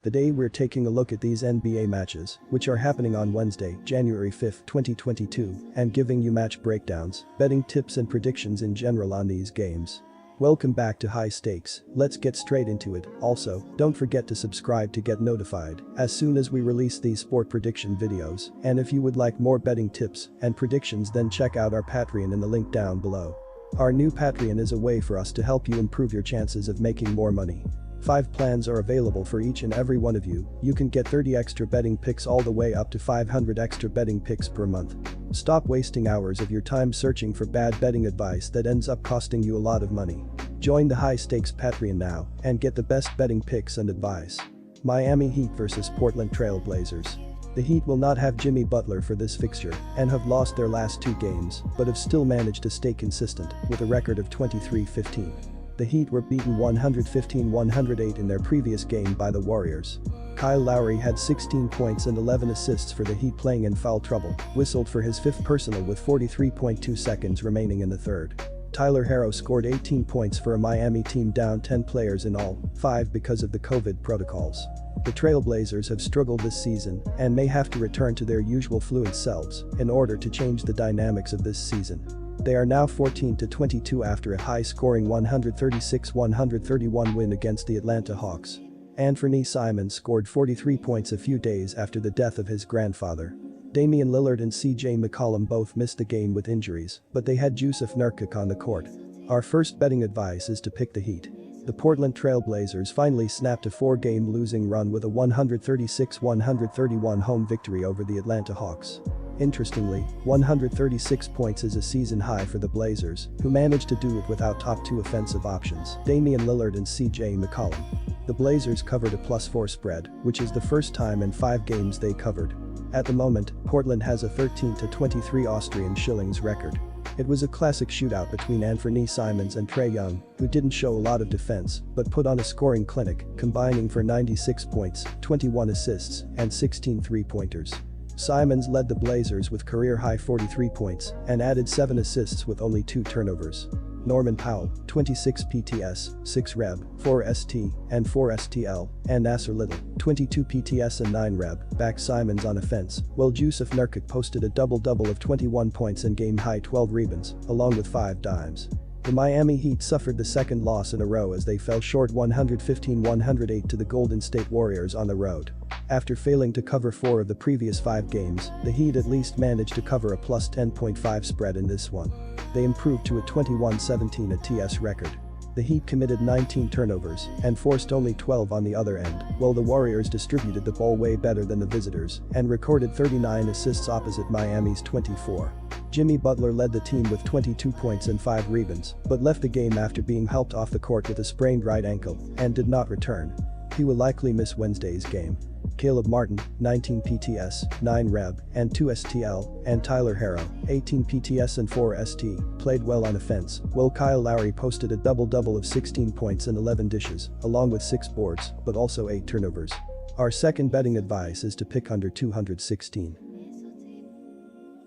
Today we're taking a look at these NBA matches, which are happening on Wednesday, January 5, 2022, and giving you match breakdowns, betting tips and predictions in general on these games. Welcome back to High Stakes, let's get straight into it. Also, don't forget to subscribe to get notified as soon as we release these sport prediction videos, and if you would like more betting tips and predictions, then check out our Patreon in the link down below. Our new Patreon is a way for us to help you improve your chances of making more money. 5 plans are available for each and every one of you. You can get 30 extra betting picks all the way up to 500 extra betting picks per month. Stop wasting hours of your time searching for bad betting advice that ends up costing you a lot of money. Join the High Stakes Patreon now and get the best betting picks and advice. Miami Heat vs Portland Trail Blazers. The Heat will not have Jimmy Butler for this fixture and have lost their last 2 games, but have still managed to stay consistent with a record of 23-15. The Heat were beaten 115-108 in their previous game by the Warriors. Kyle Lowry had 16 points and 11 assists for the Heat, playing in foul trouble, whistled for his 5th personal with 43.2 seconds remaining in the third. Tyler Herro scored 18 points for a Miami team down 10 players in all, 5 because of the COVID protocols. The Trailblazers have struggled this season and may have to return to their usual fluid selves in order to change the dynamics of this season. They are now 14-22 after a high-scoring 136-131 win against the Atlanta Hawks. Anthony Simons scored 43 points a few days after the death of his grandfather. Damian Lillard and CJ McCollum both missed the game with injuries, but they had Jusuf Nurkic on the court. Our first betting advice is to pick the Heat. The Portland Trail Blazers finally snapped a 4-game losing run with a 136-131 home victory over the Atlanta Hawks. Interestingly, 136 points is a season high for the Blazers, who managed to do it without top 2 offensive options, Damian Lillard and CJ McCollum. The Blazers covered a +4 spread, which is the first time in 5 games they covered. At the moment, Portland has a 13-23 Austrian shillings record. It was a classic shootout between Anthony Simons and Trae Young, who didn't show a lot of defense but put on a scoring clinic, combining for 96 points, 21 assists, and 16 three-pointers. Simons led the Blazers with career-high 43 points and added 7 assists with only 2 turnovers. Norman Powell, 26 PTS, 6 Reb, 4 ST, and 4 STL, and Nasser Little, 22 PTS and 9 Reb, backed Simons on offense, while Jusuf Nurkic posted a double-double of 21 points and game-high 12 rebounds, along with 5 dimes. The Miami Heat suffered the second loss in a row as they fell short 115-108 to the Golden State Warriors on the road. After failing to cover 4 of the previous 5 games, the Heat at least managed to cover a +10.5 spread in this one. They improved to a 21-17 ATS record. The Heat committed 19 turnovers and forced only 12 on the other end, while the Warriors distributed the ball way better than the visitors and recorded 39 assists opposite Miami's 24. Jimmy Butler led the team with 22 points and 5 rebounds, but left the game after being helped off the court with a sprained right ankle and did not return. He will likely miss Wednesday's game. Caleb Martin, 19 PTS, 9 Reb, and 2 STL, and Tyler Herro, 18 PTS and 4 ST, played well on offense, while Kyle Lowry posted a double-double of 16 points and 11 dishes, along with 6 boards, but also 8 turnovers. Our second betting advice is to pick under 216.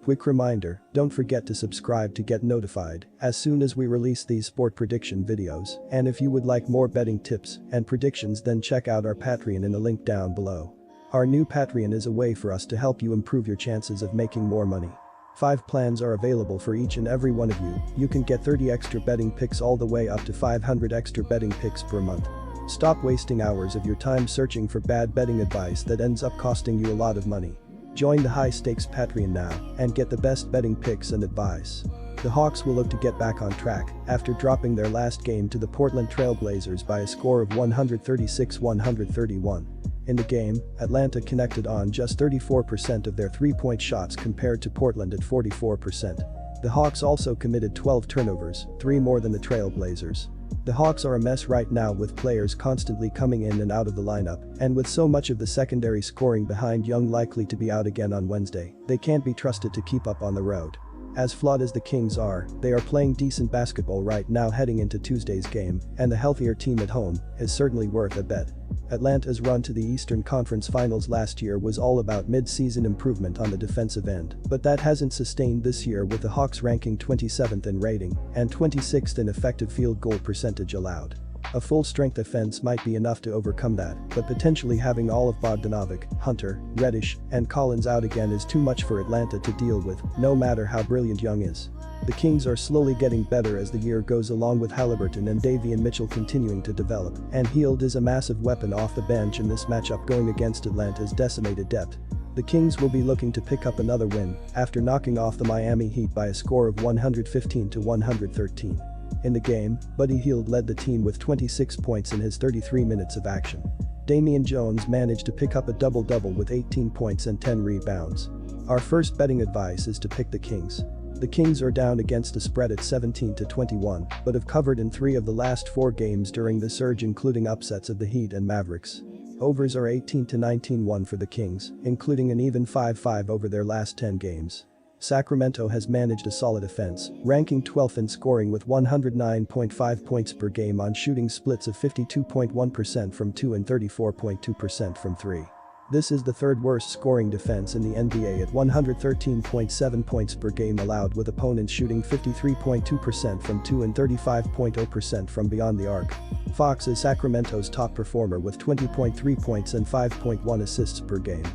Quick reminder, don't forget to subscribe to get notified as soon as we release these sport prediction videos, and if you would like more betting tips and predictions, then check out our Patreon in the link down below. Our new Patreon is a way for us to help you improve your chances of making more money. 5 plans are available for each and every one of you. You can get 30 extra betting picks all the way up to 500 extra betting picks per month. Stop wasting hours of your time searching for bad betting advice that ends up costing you a lot of money. Join the High Stakes Patreon now and get the best betting picks and advice. The Hawks will look to get back on track after dropping their last game to the Portland Trail Blazers by a score of 136-131. In the game, Atlanta connected on just 34% of their 3-point shots compared to Portland at 44%. The Hawks also committed 12 turnovers, 3 more than the Trail Blazers. The Hawks are a mess right now, with players constantly coming in and out of the lineup, and with so much of the secondary scoring behind Young likely to be out again on Wednesday, they can't be trusted to keep up on the road. As flawed as the Kings are, they are playing decent basketball right now heading into Tuesday's game, and the healthier team at home is certainly worth a bet. Atlanta's run to the Eastern Conference Finals last year was all about mid-season improvement on the defensive end, but that hasn't sustained this year, with the Hawks ranking 27th in rating and 26th in effective field goal percentage allowed. A full-strength offense might be enough to overcome that, but potentially having all of Bogdanovic, Hunter, Reddish, and Collins out again is too much for Atlanta to deal with, no matter how brilliant Young is. The Kings are slowly getting better as the year goes along, with Haliburton and Davion Mitchell continuing to develop, and Hield is a massive weapon off the bench in this matchup going against Atlanta's decimated depth. The Kings will be looking to pick up another win after knocking off the Miami Heat by a score of 115-113. In the game, Buddy Hield led the team with 26 points in his 33 minutes of action. Damian Jones managed to pick up a double-double with 18 points and 10 rebounds. Our first betting advice is to pick the Kings. The Kings are down against the spread at 17-21, but have covered in 3 of the last 4 games during the surge, including upsets of the Heat and Mavericks. Overs are 18-19-1 for the Kings, including an even 5-5 over their last 10 games. Sacramento has managed a solid offense, ranking 12th in scoring with 109.5 points per game on shooting splits of 52.1% from 2 and 34.2% from 3. This is the third worst scoring defense in the NBA at 113.7 points per game allowed, with opponents shooting 53.2% from 2 and 35.0% from beyond the arc. Fox is Sacramento's top performer with 20.3 points and 5.1 assists per game.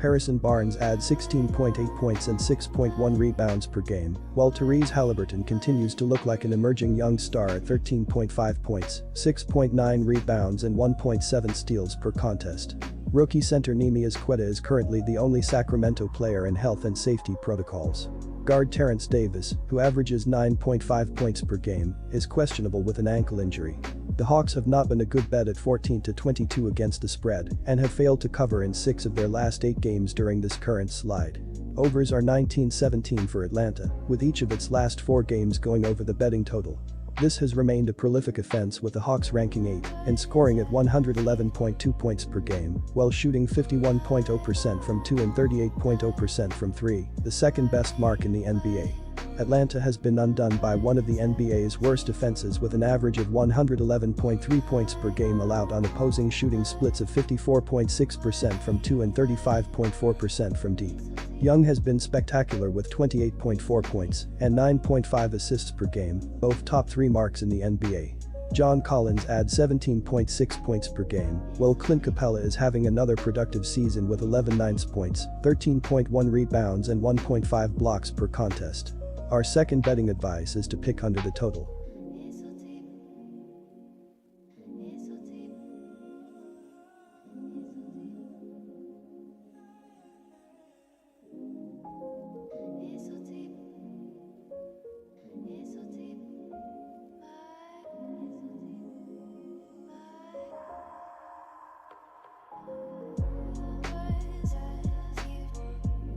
Harrison Barnes adds 16.8 points and 6.1 rebounds per game, while Tyrese Haliburton continues to look like an emerging young star at 13.5 points, 6.9 rebounds and 1.7 steals per contest. Rookie center Neemias Queta is currently the only Sacramento player in health and safety protocols. Guard Terrence Davis, who averages 9.5 points per game, is questionable with an ankle injury. The Hawks have not been a good bet at 14-22 against the spread and have failed to cover in 6 of their last 8 games during this current slide. Overs are 19-17 for Atlanta, with each of its last 4 games going over the betting total. This has remained a prolific offense, with the Hawks ranking 8 and scoring at 111.2 points per game, while shooting 51.0% from 2 and 38.0% from 3, the second best mark in the NBA. Atlanta has been undone by one of the NBA's worst defenses, with an average of 111.3 points per game allowed on opposing shooting splits of 54.6% from 2 and 35.4% from deep. Young has been spectacular with 28.4 points and 9.5 assists per game, both top 3 marks in the NBA. John Collins adds 17.6 points per game, while Clint Capella is having another productive season with 11 points, 13.1 rebounds and 1.5 blocks per contest. Our second betting advice is to pick under the total.